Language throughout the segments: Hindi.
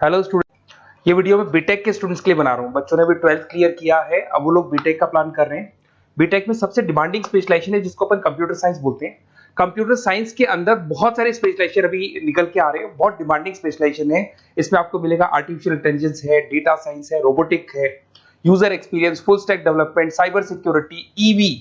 हेलो स्टूडेंट, ये वीडियो मैं बीटेक के स्टूडेंट्स के लिए बना रहा हूँ। बच्चों ने भी 12th क्लियर किया है, अब वो लोग बीटेक का प्लान कर रहे हैं। बीटेक में सबसे डिमांडिंग स्पेशलाइजेशन है जिसको अपन कंप्यूटर साइंस बोलते हैं। कंप्यूटर साइंस के अंदर बहुत सारे स्पेशलाइजेशन अभी निकल के आ रहे हैं, बहुत डिमांडिंग स्पेशलाइजेशन है। इसमें आपको मिलेगा आर्टिफिशियल इंटेलिजेंस है, डेटा साइंस है, रोबोटिक है, user experience, full stack development, cyber security, EV,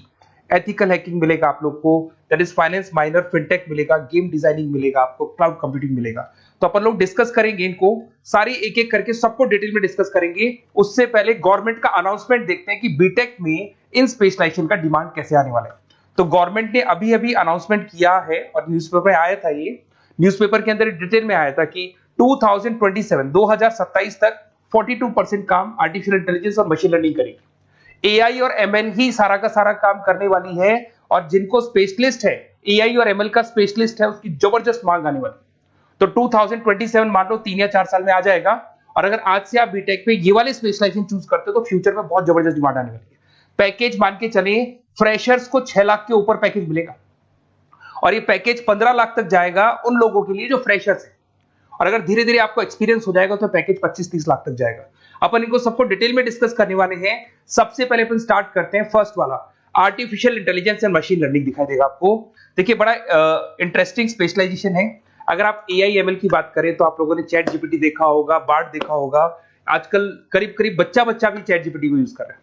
ethical hacking मिलेगा आप लोग को, that is finance minor, fintech मिलेगा, गेम डिजाइनिंग मिलेगा आपको, क्लाउड कंप्यूटिंग मिलेगा। तो अपन लोग डिस्कस करेंगे इनको सारी एक एक करके, सबको डिटेल में डिस्कस करेंगे। उससे पहले गवर्नमेंट का अनाउंसमेंट देखते हैं कि बीटेक में इन स्पेशलाइजेशन का डिमांड कैसे आने वाला है। तो गवर्नमेंट ने अभी अभी अनाउंसमेंट किया है और न्यूज़पेपर में आया था, ये न्यूज़पेपर के अंदर डिटेल में आया था कि 2027 तक 42% काम आर्टिफिशियल इंटेलिजेंस और मशीन लर्निंग करेगी। एआई और एमएल ही सारा का सारा काम करने वाली है, और जिनको स्पेशलिस्ट है, एआई और एमएल का स्पेशलिस्ट है, उसकी जबरदस्त मांग आने वाली। तो 2027 मान लो 3 या 4 साल में आ जाएगा। और अगर आज से आप बीटेक पे ये वाले स्पेशलाइजेशन चूज करते हो तो फ्यूचर में बहुत जबरदस्त डिमांड आने वाली है। पैकेज मान के चले, फ्रेशर्स को 6 लाख के ऊपर पैकेज मिलेगा, और ये पैकेज 15 लाख तक जाएगा उन लोगों के लिए जो फ्रेशर्स है। और अगर धीरे धीरे आपको एक्सपीरियंस हो जाएगा तो पैकेज 25-30 लाख तक जाएगा। अपन इनको सबको डिटेल में डिस्कस करने वाले हैं। सबसे पहले अपन स्टार्ट करते हैं फर्स्ट वाला, artificial intelligence and machine learning दिखाई देगा आपको। देखिए बड़ा इंटरेस्टिंग स्पेशलाइजेशन है। अगर आप एआई एमएल की बात करें तो आप लोगों ने चैट जीपीटी देखा होगा, बार्ड देखा होगा। आजकल करीब करीब बच्चा भी चैट जीपीटी को यूज कर रहा है।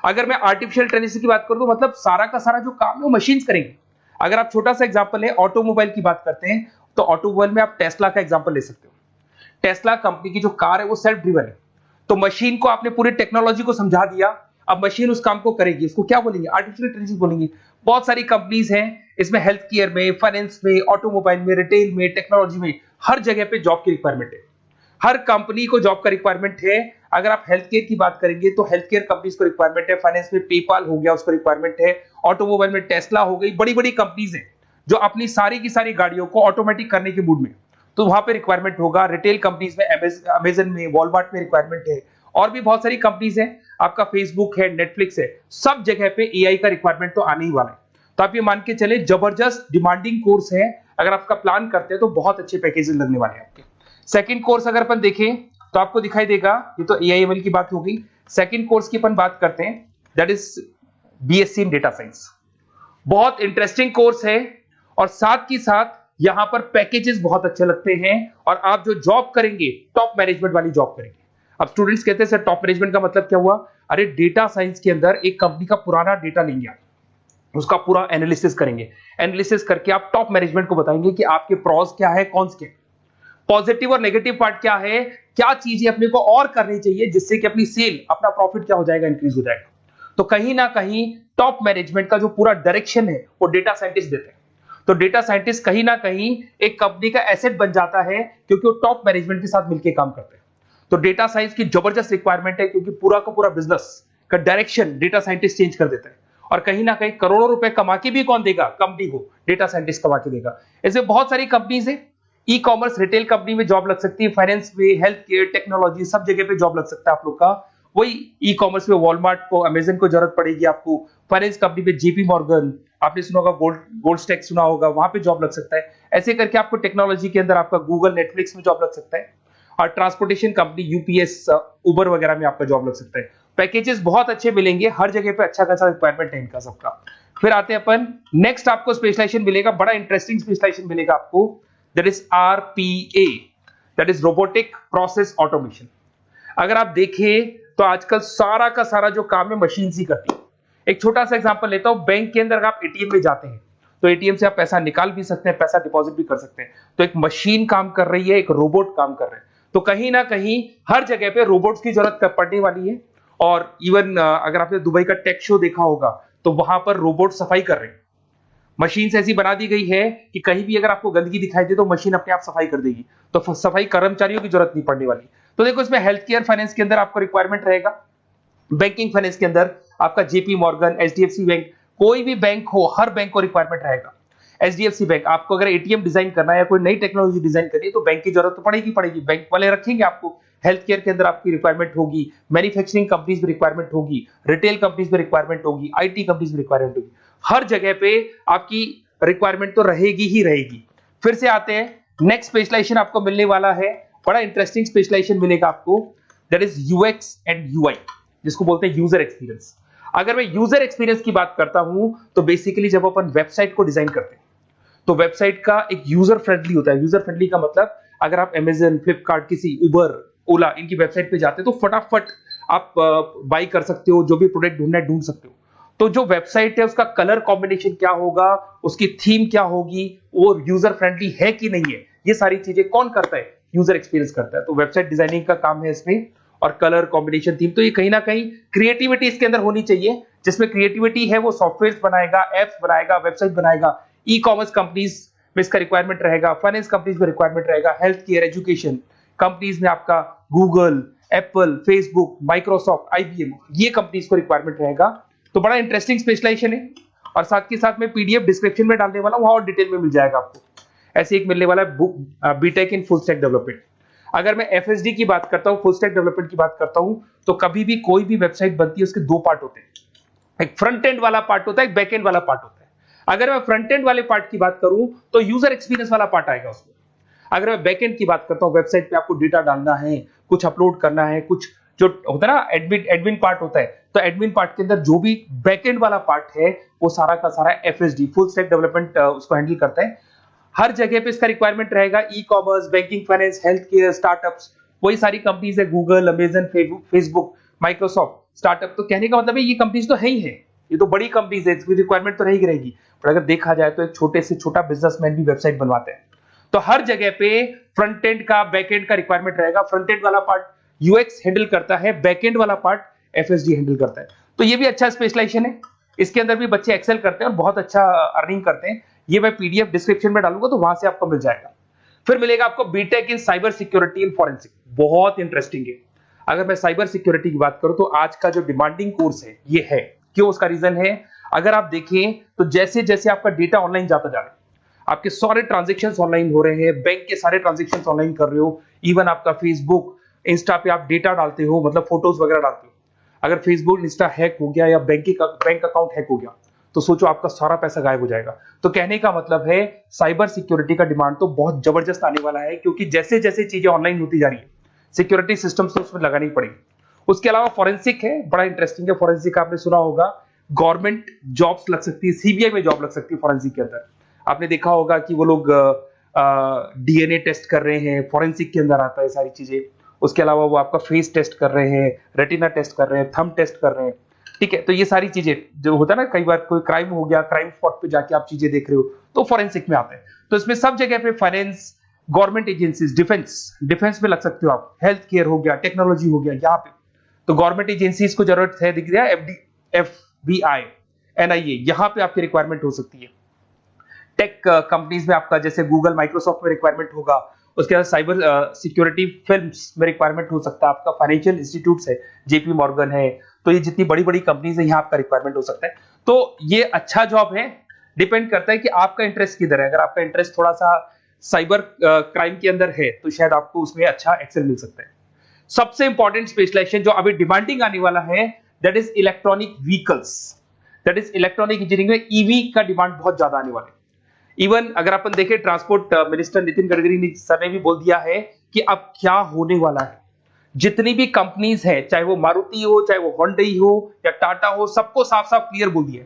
अगर मैं आर्टिफिशियल इंटेलिजेंस की बात करूं तो मतलब सारा का सारा जो काम है वो मशीन्स करेंगे। अगर आप छोटा सा एग्जांपल है, ऑटोमोबाइल की बात करते हैं तो ऑटोमोबाइल में आप टेस्ला का एग्जांपल ले सकते हो। टेस्ला कंपनी की जो कार है वो सेल्फ ड्रिवन है। तो मशीन को आपने पूरी टेक्नोलॉजी को समझा दिया, अब मशीन उस काम को करेगी। इसको क्या बोलेंगे? आर्टिफिशियल इंटेलिजेंस बोलेंगे। बहुत सारी कंपनीज हैं इसमें, हेल्थ केयर में, फाइनेंस में, ऑटोमोबाइल में, रिटेल में, टेक्नोलॉजी में, हर जगह पे जॉब की रिक्वायरमेंट है। हर कंपनी को जॉब का रिक्वायरमेंट है। अगर आप हेल्थ केयर की बात करेंगे तो हेल्थ केयर कंपनीज को रिक्वायरमेंट है, फाइनेंस में पेपाल हो गया उसको रिक्वायरमेंट है, ऑटोमोबाइल में टेस्ला हो गई, बड़ी बड़ी कंपनीज हैं जो अपनी सारी की सारी गाड़ियों को ऑटोमेटिक करने के मूड में, तो वहां पे रिक्वायरमेंट होगा। रिटेल कंपनीज में अमेजन में, वॉलमार्ट में रिक्वायरमेंट है, और भी बहुत सारी कंपनीज हैं, आपका फेसबुक है, नेटफ्लिक्स है, सब जगह पे एआई का रिक्वायरमेंट तो आने ही वाला है। तो आप ये मान के चले जबरदस्त डिमांडिंग कोर्स है। अगर आपका प्लान करते हैं तो बहुत अच्छे पैकेजेस लगने वाले हैं आपके। सेकंड कोर्स अगर अपन देखें तो आपको दिखाई देगा, ये तो एआई एमएल की बात हो गई। सेकंड कोर्स की अपन बात करते हैं, that is BSc in data science. बहुत इंटरेस्टिंग कोर्स है, और साथ ही साथ यहां पर पैकेजेस बहुत अच्छे लगते हैं, और आप जो जॉब करेंगे टॉप मैनेजमेंट वाली जॉब करेंगे। अब स्टूडेंट्स कहते हैं सर टॉप मैनेजमेंट का मतलब क्या हुआ? अरे डेटा साइंस के अंदर एक कंपनी का पुराना डेटा लेंगे आप, उसका पूरा एनालिसिस करेंगे, एनालिसिस करके आप टॉप मैनेजमेंट को बताएंगे कि आपके प्रॉस क्या है, कॉन्स क्या है, पॉजिटिव और नेगेटिव पार्ट क्या है, क्या चीजें अपने को और करनी चाहिए जिससे कि अपनी सेल, अपना प्रॉफिट क्या हो जाएगा, इंक्रीज हो जाएगा। तो कहीं ना कहीं टॉप मैनेजमेंट का जो पूरा डायरेक्शन है वो डेटा साइंटिस्ट देते हैं। तो डेटा साइंटिस्ट कहीं ना कहीं एक कंपनी का एसेट बन जाता है, क्योंकि वो टॉप मैनेजमेंट के साथ मिलकर काम करते हैं। तो डेटा साइंस की जबरदस्त रिक्वायरमेंट है, क्योंकि पूरा का पूरा बिजनेस का डायरेक्शन डेटा साइंटिस्ट चेंज कर देता है। और कहीं ना कहीं करोड़ों रुपए कमा के भी कौन देगा? कंपनी को डेटा साइंटिस्ट कमा के देगा। ऐसे बहुत सारी कंपनीज है, ई कॉमर्स, रिटेल कंपनी में जॉब लग सकती है, फाइनेंस में, हेल्थ केयर, टेक्नोलॉजी, सब जगह पे जॉब लग सकता है आप लोग का। वही ई कॉमर्स में वॉलमार्ट को, अमेजन को जरूरत पड़ेगी आपको। फाइनेंस कंपनी में जेपी मॉर्गन, आपने सुना होगा, गोल्ड स्टैक सुना होगा, वहां पे जॉब लग सकता है। ऐसे करके आपको टेक्नोलॉजी के अंदर आपका गूगल, नेटफ्लिक्स में जॉब लग सकता है। और ट्रांसपोर्टेशन कंपनी यूपीएस, उबर वगैरह में आपका जॉब लग सकता है। पैकेजेस बहुत अच्छे मिलेंगे, हर जगह पे अच्छा खासा रिक्वायरमेंट है इनका सबका। फिर आते हैं अपन नेक्स्ट, आपको स्पेशलाइजेशन मिलेगा, बड़ा इंटरेस्टिंग स्पेशलाइजेशन मिलेगा आपको, that is RPA, that is robotic process automation. अगर आप देखें तो आजकल सारा का सारा जो काम है मशीन ही करती है। एक छोटा सा एग्जांपल लेता हूं, बैंक के अंदर अगर आप एटीएम में जाते हैं तो एटीएम से आप पैसा निकाल भी सकते हैं, पैसा डिपॉजिट भी कर सकते हैं। तो एक मशीन काम कर रही है, एक रोबोट काम कर रहे हैं। तो कहीं ना कहीं हर जगह पे रोबोट्स की जरूरत पड़ने वाली है। और इवन अगर आपने दुबई का टेक शो देखा होगा तो वहां पर रोबोट सफाई कर रहे हैं। मशीन ऐसी बना दी गई है कि कहीं भी अगर आपको गंदगी दिखाई दे तो मशीन अपने आप सफाई कर देगी, तो सफाई कर्मचारियों की जरूरत नहीं पड़ने वाली। तो देखो इसमें हेल्थ केयर, फाइनेंस के अंदर आपको रिक्वायरमेंट रहेगा, बैंकिंग फाइनेंस के अंदर आपका जेपी मॉर्गन, एचडीएफसी बैंक, कोई भी बैंक हो, हर बैंक को रिक्वायरमेंट रहेगा। एचडीएफसी बैंक, आपको अगर एटीएम डिजाइन करना है या कोई नई टेक्नोलॉजी डिजाइन करनी है तो बैंक की जरूरत तो पड़ेगी, बैंक वाले रखेंगे आपको। हेल्थ केयर के अंदर आपकी रिक्वायरमेंट होगी, मैन्युफैक्चरिंग कंपनीज में रिक्वायरमेंट होगी, रिटेल कंपनीज में रिक्वायरमेंट होगी, आईटी कंपनीज में रिक्वायरमेंट होगी। हर जगह पे आपकी रिक्वायरमेंट तो रहेगी ही रहेगी। फिर से आते हैं, नेक्स्ट स्पेशलाइजेशन आपको मिलने वाला है बड़ा इंटरेस्टिंग स्पेशलाइजेशन मिलेगा आपको, that is UX and UI, जिसको बोलते हैं यूजर एक्सपीरियंस। अगर मैं यूजर एक्सपीरियंस की बात करता हूं तो बेसिकली जब अपन वेबसाइट को डिजाइन करते हैं तो वेबसाइट का एक यूजर फ्रेंडली होता है। यूजर फ्रेंडली का मतलब अगर आप अमेजन, फ्लिपकार्ट, किसी उबर, ओला इनकी वेबसाइट पे जाते हैं तो फटाफट आप बाई कर सकते हो, जो भी प्रोडक्ट ढूंढना है ढूंढ सकते हो। तो जो वेबसाइट है उसका कलर कॉम्बिनेशन क्या होगा, उसकी थीम क्या होगी, वो यूजर फ्रेंडली है कि नहीं है, ये सारी चीजें कौन करता है, यूजर एक्सपीरियंस करता है। तो वेबसाइट डिजाइनिंग का काम है इसमें, और कलर कॉम्बिनेशन, थीम, तो ये कहीं ना कहीं क्रिएटिविटी इसके अंदर होनी चाहिए। जिसमें क्रिएटिविटी है वो सॉफ्टवेयर बनाएगा, एप्स बनाएगा, वेबसाइट बनाएगा। ई कॉमर्स कंपनीज में इसका रिक्वायरमेंट रहेगा, फाइनेंस कंपनीज में रिक्वायरमेंट रहेगा, हेल्थ केयर, एजुकेशन कंपनीज में आपका Google, Apple, Facebook, Microsoft, IBM, ये कंपनीज को रिक्वायरमेंट रहेगा। तो बड़ा इंटरेस्टिंग स्पेशलाइजेशन है, और साथ के साथ में पीडीएफ डिस्क्रिप्शन में डालने वाला हूं, वहां और डिटेल में मिल जाएगा आपको। ऐसे एक मिलने वाला है book, BTech in full stack development. अगर मैं एफएसडी की बात करता हूं, फुल स्टैक डेवलपमेंट की बात करता हूं, तो कभी भी कोई भी वेबसाइट बनती है उसके दो पार्ट होते हैं, एक फ्रंट एंड वाला पार्ट होता है, एक बैक एंड वाला पार्ट होता है। अगर मैं फ्रंट एंड वाले पार्ट की बात करूं तो यूजर एक्सपीरियंस वाला पार्ट आएगा उसमें। अगर मैं बैक एंड की बात करता हूं, वेबसाइट पे आपको डेटा डालना है, कुछ अपलोड करना है, कुछ जो होता है ना एडमिन पार्ट होता है, तो एडमिन पार्ट के अंदर जो भी बैक एंड वाला पार्ट है वो सारा का सारा एफएसडी, फुल स्टैक डेवलपमेंट, उसको हैंडल करता है। हर जगह पे इसका रिक्वायरमेंट रहेगा। E commerce, banking, finance, health care, startups, वही सारी कंपनीज है, Google, Amazon, Facebook, Microsoft, startup. तो कहने का मतलब है ये कंपनीज तो है ही है, ये तो बड़ी कंपनीज है, इसकी रिक्वायरमेंट तो रहेगी रहेगी। पर अगर देखा जाए तो एक छोटे से छोटा बिजनेसमैन भी वेबसाइट बनवाते हैं। तो हर जगह पे फ्रंट एंड का, बैक एंड का रिक्वायरमेंट रहेगा। फ्रंट एंड वाला पार्ट यूएक्स हैंडल करता है, बैक एंड वाला पार्ट एफएसडी हैंडल करता है। तो ये भी अच्छा स्पेशलाइजेशन है, इसके अंदर भी बच्चे एक्सेल करते हैं और बहुत अच्छा अर्निंग करते हैं। ये मैं पीडीएफ डिस्क्रिप्शन में डालूंगा तो वहां से आपको मिल जाएगा। फिर मिलेगा आपको BTech in cyber security and forensic, बहुत इंटरेस्टिंग है। अगर मैं साइबर सिक्योरिटी की बात करूं तो आज का जो डिमांडिंग कोर्स है ये है। क्यों? उसका रीजन है, अगर आप देखें तो जैसे जैसे आपका डेटा ऑनलाइन जाता जा रहा है, आपके सारे ट्रांजेक्शंस ऑनलाइन हो रहे हैं, बैंक के सारे ट्रांजेक्शंस ऑनलाइन कर रहे हो, इवन आपका फेसबुक, इंस्टा पे आप डेटा डालते हो, मतलब फोटोज वगैरह डालते हो। अगर फेसबुक, इंस्टा हैक हो गया या बैंक अकाउंट हैक हो गया तो सोचो आपका सारा पैसा गायब हो जाएगा। तो कहने का मतलब है साइबर सिक्योरिटी का डिमांड तो बहुत जबरदस्त आने वाला है, क्योंकि जैसे जैसे चीजें ऑनलाइन होती जा रही है सिक्योरिटी सिस्टम्स तो उसमें लगानी पड़ेगी। उसके अलावा फॉरेंसिक है, बड़ा इंटरेस्टिंग है। फॉरेंसिक आपने सुना होगा, गवर्नमेंट जॉब्स लग सकती है, सीबीआई में जॉब लग सकती है फॉरेंसिक के अंदर। आपने देखा होगा कि वो लोग डीएनए टेस्ट कर रहे हैं, फॉरेंसिक के अंदर आता है सारी चीजें। उसके अलावा वो आपका फेस टेस्ट कर रहे हैं, रेटिना टेस्ट कर रहे हैं, थंब टेस्ट कर रहे हैं, ठीक है। तो ये सारी चीजें जो होता है ना, कई बार कोई क्राइम हो गया, क्राइम स्पॉट पे जाके आप चीजें देख रहे हो तो फॉरेंसिक में आते हैं। तो इसमें सब जगह पे फाइनेंस, गवर्नमेंट एजेंसीज, डिफेंस में लग सकते हो आप, हेल्थ केयर हो गया, टेक्नोलॉजी हो गया, यहाँ पे तो गवर्नमेंट एजेंसीज को जरूरत है, दिख रहा है, एफबीआई, एनआईए, यहाँ पे आपकी रिक्वायरमेंट हो सकती है। टेक कंपनीज में आपका जैसे गूगल, माइक्रोसॉफ्ट में रिक्वायरमेंट होगा। उसके बाद साइबर सिक्योरिटी फिल्म्स में रिक्वायरमेंट हो सकता है आपका, फाइनेंशियल इंस्टीट्यूट्स है, जेपी मॉर्गन है, तो ये जितनी बड़ी बड़ी कंपनीज है यहाँ आपका रिक्वायरमेंट हो सकता है। तो ये अच्छा जॉब है, डिपेंड करता है कि आपका इंटरेस्ट किधर है। अगर आपका इंटरेस्ट थोड़ा सा साइबर क्राइम के अंदर है तो शायद आपको उसमें अच्छा एक्सेल मिल सकता है। सबसे इंपॉर्टेंट स्पेशलाइजेशन जो अभी डिमांडिंग आने वाला है, that is electronic vehicles, that is electronic engineering में ईवी का डिमांड बहुत ज्यादा आने वाला है। इवन अगर अपन देखें, transport minister Nitin Gadkari sir ने भी बोल दिया है कि अब क्या होने वाला है, जितनी भी कंपनीज है, चाहे वो मारुति हो, चाहे वो होंडई हो या टाटा हो, सबको साफ साफ क्लियर बोल दिया,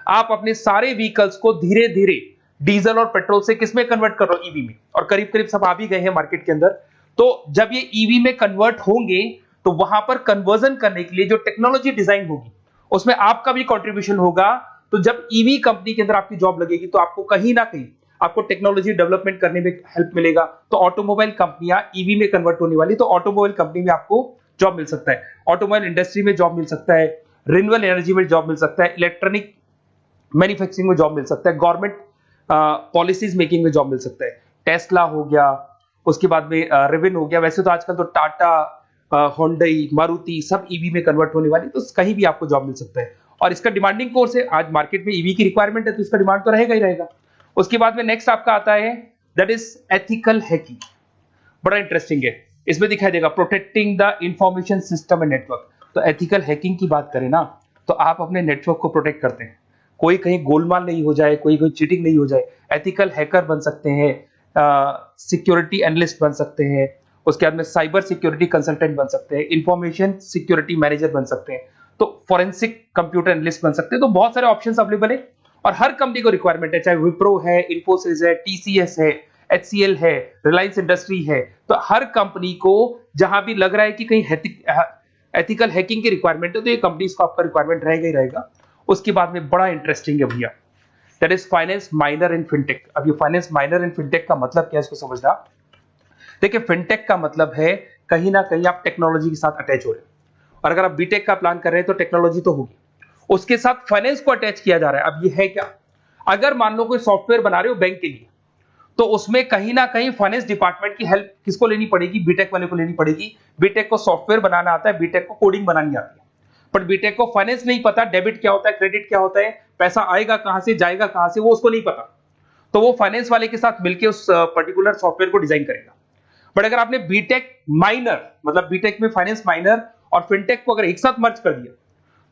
आप अपने सारे व्हीकल्स को धीरे धीरे डीजल और पेट्रोल से किसमें कन्वर्ट कर रहे हो, ईवी में। और करीब करीब सब आ भी गए हैं मार्केट के अंदर। तो जब ये ईवी में कन्वर्ट होंगे तो वहां पर कन्वर्जन करने के लिए जो टेक्नोलॉजी डिजाइन होगी उसमें आपका भी कंट्रीब्यूशन होगा। तो जब ईवी कंपनी के अंदर आपकी जॉब लगेगी तो आपको कहीं ना कहीं आपको टेक्नोलॉजी डेवलपमेंट करने में हेल्प मिलेगा। तो ऑटोमोबाइल कंपनियां ईवी में कन्वर्ट होने वाली, तो ऑटोमोबाइल कंपनी में आपको जॉब मिल सकता है, ऑटोमोबाइल इंडस्ट्री में जॉब मिल सकता है, रिन्यूएबल एनर्जी में जॉब मिल सकता है, इलेक्ट्रॉनिक मैन्युफैक्चरिंग में जॉब मिल सकता है, गवर्नमेंट पॉलिसीज मेकिंग में जॉब मिल सकता है, टेस्ला हो गया, उसके बाद में रिविन हो गया। वैसे तो आजकल तो टाटा, होंडई, मारुति सब ईवी में कन्वर्ट होने वाली, तो कहीं भी आपको जॉब मिल सकता है। और इसका डिमांडिंग कोर्स है, आज मार्केट में ईवी की रिक्वायरमेंट है तो इसका डिमांड तो रहेगा ही रहेगा। उसके बाद में नेक्स्ट आपका आता है, दैट इज एथिकल हैकिंग, बड़ा इंटरेस्टिंग है। इसमें दिखाई देगा protecting the information system and network. तो एथिकल हैकिंग की बात करें ना, तो आप अपने नेटवर्क को प्रोटेक्ट करते हैं, कोई कहीं गोलमाल नहीं हो जाए, कोई चीटिंग नहीं हो जाए। एथिकल हैकर बन सकते हैं, सिक्योरिटी एनालिस्ट बन सकते हैं, उसके बाद में साइबर सिक्योरिटी कंसल्टेंट बन सकते हैं, इंफॉर्मेशन सिक्योरिटी मैनेजर बन सकते हैं, तो फोरेंसिक कंप्यूटर एनालिस्ट बन सकते हैं। तो बहुत सारे ऑप्शंस अवेलेबल है और हर कंपनी को रिक्वायरमेंट है, चाहे विप्रो है, इन्फोसिस है, टीसीएस है, एचसीएल है, रिलायंस इंडस्ट्री है। तो हर कंपनी को जहां भी लग रहा है कि कहीं एथिकल हैकिंग की रिक्वायरमेंट है तो ये कंपनीज को आपका रिक्वायरमेंट रहेगा ही रहेगा। उसके बाद में बड़ा इंटरेस्टिंग है भैया, that is finance minor in fintech. अब ये फाइनेंस माइनर इन फिनटेक का मतलब क्या है इसको समझना। देखिए फिनटेक का मतलब है कहीं ना कहीं आप टेक्नोलॉजी के साथ अटैच हो रहे हैं, और अगर आप बीटेक का प्लान कर रहे हैं तो टेक्नोलॉजी तो होगी, उसके साथ फाइनेंस को अटैच किया जा रहा है। अब ये है क्या, अगर मान लो कोई सॉफ्टवेयर बना रहे हो बैंक के लिए, तो उसमें कहीं ना कहीं फाइनेंस डिपार्टमेंट की हेल्प किसको लेनी पड़ेगी, बीटेक वाले को लेनी पड़ेगी। बीटेक को सॉफ्टवेयर बनाना आता है, बीटेक को कोडिंग बनानी आती है, बट बीटेक को फाइनेंस नहीं पता, डेबिट क्या होता है, क्रेडिट क्या होता है, पैसा आएगा कहां से जाएगा कहां से, वो उसको नहीं पता। तो वो फाइनेंस वाले के साथ मिलकर उस पर्टिकुलर सॉफ्टवेयर को डिजाइन करेगा। बट अगर आपने बीटेक माइनर मतलब बीटेक में फाइनेंस माइनर और फिनटेक को अगर एक साथ मर्ज कर दिया,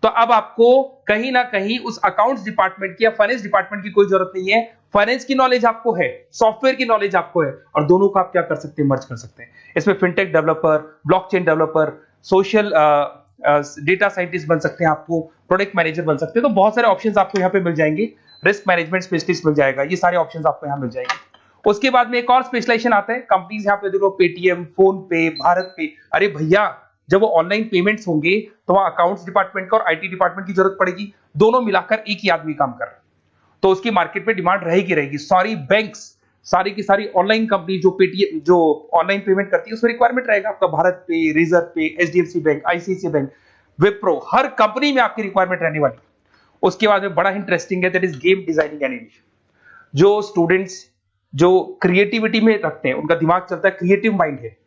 तो अब आपको कहीं ना कहीं उस अकाउंट्स डिपार्टमेंट की या फाइनेंस डिपार्टमेंट की कोई जरूरत नहीं है। फाइनेंस की नॉलेज आपको है, सॉफ्टवेयर की नॉलेज आपको है, और दोनों को आप क्या कर सकते हैं, मर्ज कर सकते हैं। इसमें fintech developer, blockchain developer, social data scientist बन सकते हैं, आपको प्रोडक्ट मैनेजर बन सकते हैं। तो बहुत सारे ऑप्शंस आपको यहाँ पे मिल जाएंगे, रिस्क मैनेजमेंट स्पेशलिस्ट मिल जाएगा, ये सारे ऑप्शंस आपको यहाँ मिल जाएंगे। उसके बाद में एक और स्पेशलाइजेशन आता है, कंपनीज यहाँ पे देखो पेटीएम, फोन पे, भारत पे। अरे भैया जब वो ऑनलाइन पेमेंट्स होंगे तो वहां अकाउंट्स डिपार्टमेंट का और आईटी डिपार्टमेंट की जरूरत पड़ेगी, दोनों मिलाकर एक ही आदमी काम कर रहा है, तो उसकी मार्केट में डिमांड रहेगी रहेगी। सारी बैंक्स, सारी की सारी ऑनलाइन कंपनी जो पेटीएम जो ऑनलाइन पेमेंट करती है उसमें रिक्वायरमेंट रहेगा आपका, भारत पे, Razorpay, HDFC bank, ICICI bank, Wipro, हर कंपनी में आपकी रिक्वायरमेंट रहने वाली। उसके बाद में बड़ा इंटरेस्टिंग है, that is game designing animation. जो स्टूडेंट्स जो क्रिएटिविटी में रखते हैं, उनका दिमाग चलता है, क्रिएटिव माइंड है,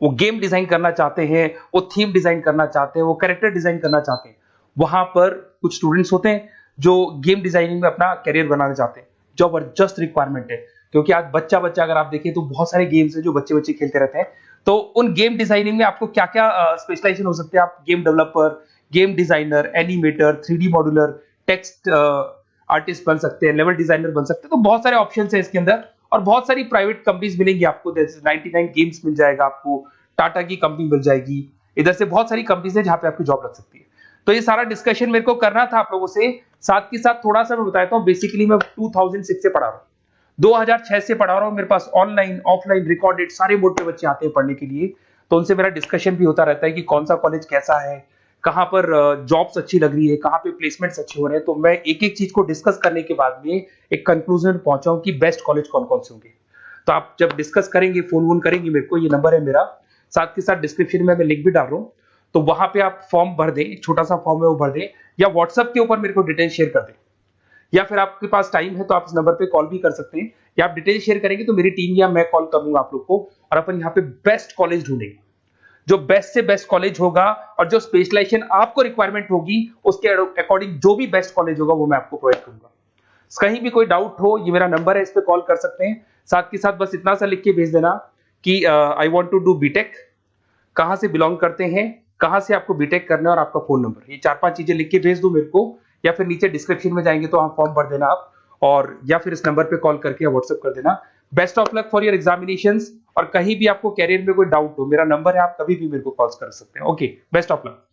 वो गेम डिजाइन करना चाहते हैं, वो थीम डिजाइन करना चाहते हैं, वो कैरेक्टर डिजाइन करना चाहते हैं, वहां पर कुछ स्टूडेंट्स होते हैं जो गेम डिजाइनिंग में अपना करियर बनाना चाहते हैं। जबरदस्त रिक्वायरमेंट है, क्योंकि आज बच्चा बच्चा अगर आप देखें तो बहुत सारे गेम्स हैं जो बच्चे बच्चे खेलते रहते हैं। तो उन गेम डिजाइनिंग में आपको क्या क्या स्पेशलाइजेशन हो सकते हैं, आप game developer, game designer, animator, 3D modular, text artist बन सकते हैं, लेवल डिजाइनर बन सकते हैं। तो बहुत सारे ऑप्शन है इसके अंदर, और बहुत सारी प्राइवेट कंपनीज मिलेंगी आपको, जैसे 99 गेम्स मिल जाएगा आपको, टाटा की कंपनी मिल जाएगी, इधर से बहुत सारी कंपनीज है जहां पे आपकी जॉब लग सकती है। तो ये सारा डिस्कशन मेरे को करना था आप लोगों से, साथ के साथ थोड़ा सा मैं बताता हूँ। बेसिकली मैं 2006 से पढ़ा रहा हूँ, 2006 से पढ़ा रहा हूँ। मेरे पास ऑनलाइन ऑफलाइन रिकॉर्डेड सारे बोर्ड पे बच्चे आते हैं पढ़ने के लिए, तो उनसे मेरा डिस्कशन भी होता रहता है कि कौन सा कॉलेज कैसा है, कहाँ पर जॉब्स अच्छी लग रही है, कहाँ पे प्लेसमेंट्स अच्छे हो रहे हैं। तो मैं एक एक चीज को डिस्कस करने के बाद में एक कंक्लूजन पहुंचा हूं कि बेस्ट कॉलेज कौन कौन से होंगे। तो आप जब डिस्कस करेंगे, फोन वोन करेंगे मेरे को, ये नंबर है मेरा, साथ के साथ डिस्क्रिप्शन में मैं लिंक भी डाल रहा हूँ, तो वहां पे आप फॉर्म भर दें, एक छोटा सा फॉर्म है वो भर दें, या व्हाट्सएप के ऊपर मेरे को डिटेल शेयर कर दें, या फिर आपके पास टाइम है तो आप इस नंबर पे कॉल भी कर सकते हैं, या आप डिटेल शेयर करेंगे तो मेरी टीम या मैं कॉल करूंगा आप लोग को, और अपन यहाँ पे बेस्ट कॉलेज ढूंढेंगे। जो बेस्ट से बेस्ट कॉलेज होगा और जो स्पेशलाइजेशन आपको रिक्वायरमेंट होगी उसके अकॉर्डिंग जो भी बेस्ट कॉलेज होगा वो मैं आपको प्रोवाइड करूंगा। कहीं भी कोई डाउट हो, ये मेरा नंबर है, इस पे कॉल कर सकते हैं। साथ के साथ बस इतना सा लिख के भेज देना कि I want to do BTech, कहां से बिलोंग करते हैं, कहां से आपको बीटेक करना है, और आपका फोन नंबर, ये 4-5 चीजें लिख के भेज दो मेरे को, या फिर नीचे डिस्क्रिप्शन में जाएंगे तो आप फॉर्म भर देना आप, और या फिर इस नंबर पे कॉल करके या व्हाट्सएप कर देना। Best of luck for your examinations, और कहीं भी आपको कैरियर में कोई डाउट हो, मेरा नंबर है, आप कभी भी मेरे को कॉल कर सकते हैं। Okay, best of luck.